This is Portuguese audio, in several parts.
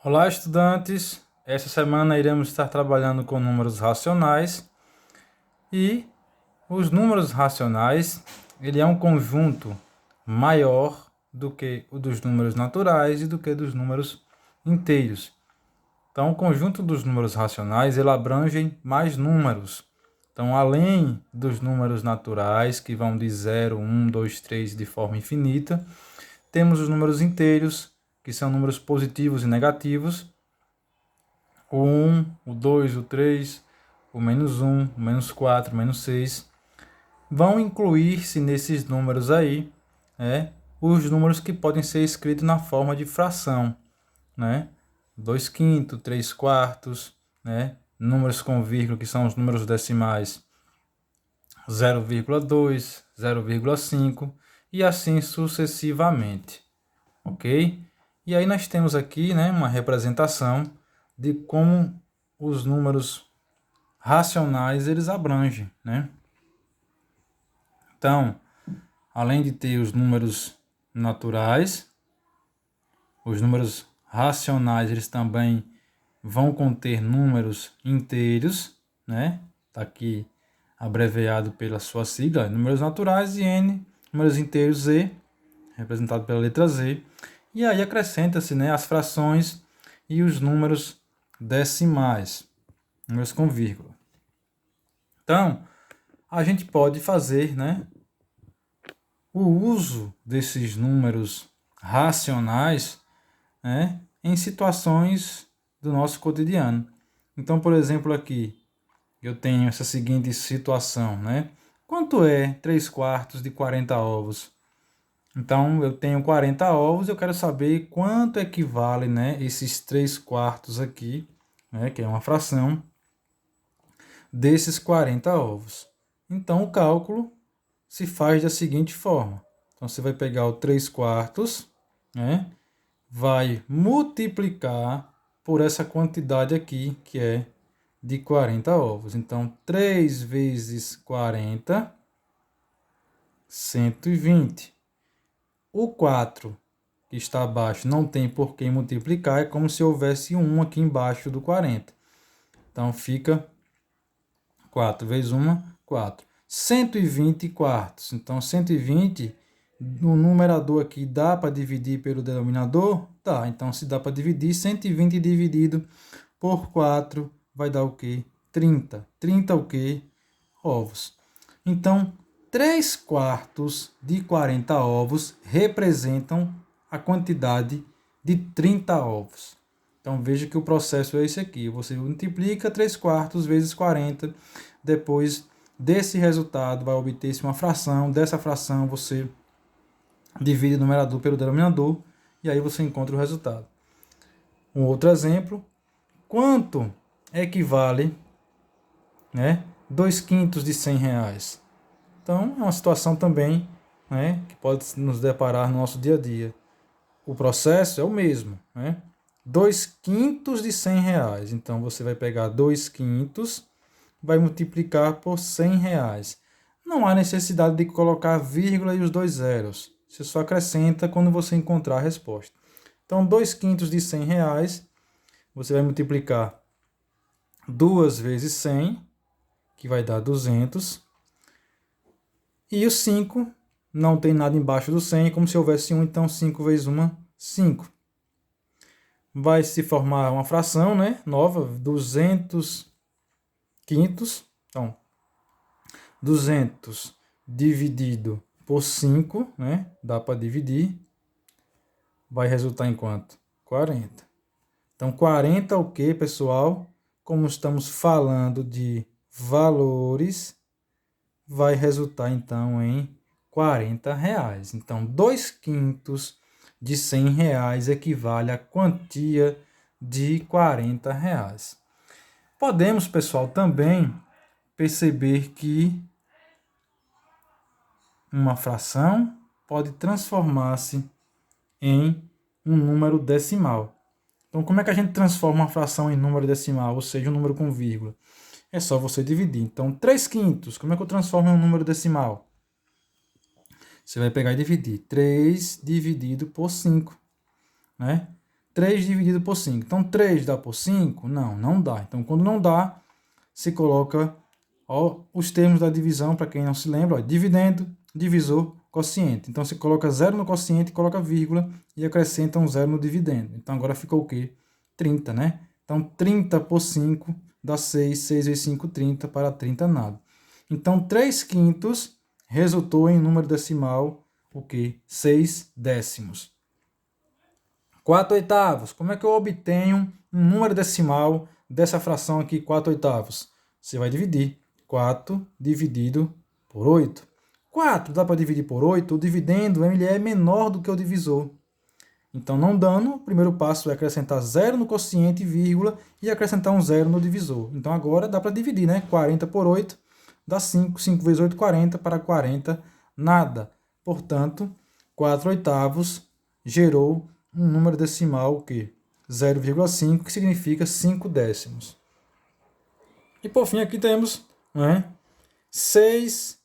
Olá, estudantes! Esta semana iremos estar trabalhando com números racionais e os números racionais, ele é um conjunto maior do que o dos números naturais e do que dos números inteiros. Então, o conjunto dos números racionais, ele abrange mais números. Então, além dos números naturais, que vão de 0, 1, 2, 3 de forma infinita, temos os números inteiros, que são números positivos e negativos, o 1, o 2, o 3, o -1, o -4, o -6, vão incluir-se nesses números aí, os números que podem ser escritos na forma de fração, né? 2 quintos, 3 quartos, né? Números com vírgula, que são os números decimais, 0,2, 0,5 e assim sucessivamente, ok? E aí nós temos aqui, né, uma representação de como os números racionais eles abrangem, né? Então, além de ter os números naturais, os números racionais eles também vão conter números inteiros, né? Tá aqui abreviado pela sua sigla, números naturais e N, números inteiros Z, representado pela letra Z. E aí acrescenta-se, né, as frações e os números decimais, números com vírgula. Então, a gente pode fazer, né, o uso desses números racionais, né, em situações do nosso cotidiano. Então, por exemplo, aqui eu tenho essa seguinte situação, né? Quanto é 3 quartos de 40 ovos? Então, eu tenho 40 ovos, eu quero saber quanto equivale, né, esses 3 quartos aqui, né, que é uma fração, desses 40 ovos. Então, o cálculo se faz da seguinte forma. Então, você vai pegar o 3 quartos, né, vai multiplicar por essa quantidade aqui, que é de 40 ovos. Então, 3 vezes 40, 120. O 4 que está abaixo não tem por que multiplicar, é como se houvesse um aqui embaixo do 40. Então, fica 4 vezes 1, 4. 120 quartos. Então, 120, no numerador aqui, dá para dividir pelo denominador? Tá. Então, se dá para dividir, 120 dividido por 4 vai dar o quê? 30. 30 o quê? Ovos. Então, 3 quartos de 40 ovos representam a quantidade de 30 ovos. Então, veja que o processo é esse aqui. Você multiplica 3 quartos vezes 40. Depois desse resultado, vai obter-se uma fração. Dessa fração, você divide o numerador pelo denominador. E aí você encontra o resultado. Um outro exemplo. Quanto equivale, né, 2 quintos de 100 reais? Então, é uma situação também, né, que pode nos deparar no nosso dia a dia. O processo é o mesmo, né? 2 quintos de 100 reais. Então, você vai pegar 2 quintos, vai multiplicar por 100 reais. Não há necessidade de colocar vírgula e os dois zeros. Você só acrescenta quando você encontrar a resposta. Então, 2 quintos de 100 reais, você vai multiplicar 2 vezes 100, que vai dar 200. E o 5, não tem nada embaixo do 100, como se houvesse 1, então 5 vezes 1, 5. Vai se formar uma fração, né, nova, 200 quintos. Então, 200 dividido por 5, né, dá para dividir. Vai resultar em quanto? 40. Então, 40 o quê, pessoal? Como estamos falando de valores, vai resultar então em 40 reais. Então, 2 quintos de 100 reais equivale à quantia de 40 reais. Podemos, pessoal, também perceber que uma fração pode transformar-se em um número decimal. Então, como é que a gente transforma uma fração em número decimal, ou seja, um número com vírgula? É só você dividir. Então, 3 quintos, como é que eu transformo em um número decimal? Você vai pegar e dividir 3 dividido por 5, né? 3 dividido por 5. Então, 3 dá por 5? Não, não dá. Então, quando não dá, se coloca os termos da divisão, para quem não se lembra, dividendo, divisor, quociente. Então, você coloca 0 no quociente, coloca vírgula e acrescenta um 0 no dividendo. Então, agora ficou o quê? 30, né? Então, 30 por 5 dá 6, 6 vezes 5, 30, para 30 nada. Então, 3 quintos resultou em número decimal, o quê? 6 décimos. 4 oitavos. Como é que eu obtenho um número decimal dessa fração aqui, 4 oitavos? Você vai dividir 4 dividido por 8. 4 dá para dividir por 8, o dividendo ele é menor do que o divisor. Então, não dando, o primeiro passo é acrescentar 0 no quociente, vírgula, e acrescentar um 0 no divisor. Então, agora dá para dividir, né? 40 por 8 dá 5. 5 vezes 8, 40. Para 40, nada. Portanto, 4 oitavos gerou um número decimal, o quê? 0,5, que significa 5 décimos. E, por fim, aqui temos, né, 6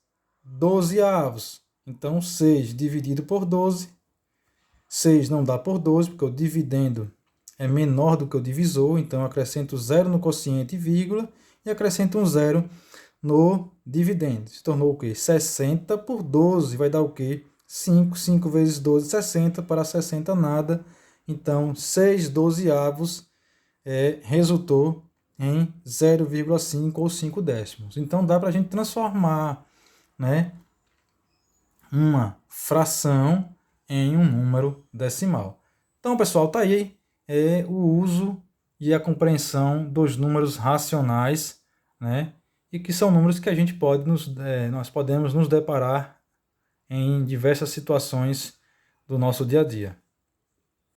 dozeavos. Então, 6 dividido por 12. 6 não dá por 12, porque o dividendo é menor do que o divisor. Então, eu acrescento 0 no quociente, vírgula, e acrescento um 0 no dividendo. Se tornou o quê? 60 por 12. Vai dar o quê? 5. 5 vezes 12, 60. Para 60, nada. Então, 6 dozeavos resultou em 0,5 ou 5 décimos. Então, dá para a gente transformar, né, uma fração em um número decimal. Então, pessoal, tá aí o uso e a compreensão dos números racionais, né? E que são números que a gente pode nós podemos nos deparar em diversas situações do nosso dia a dia.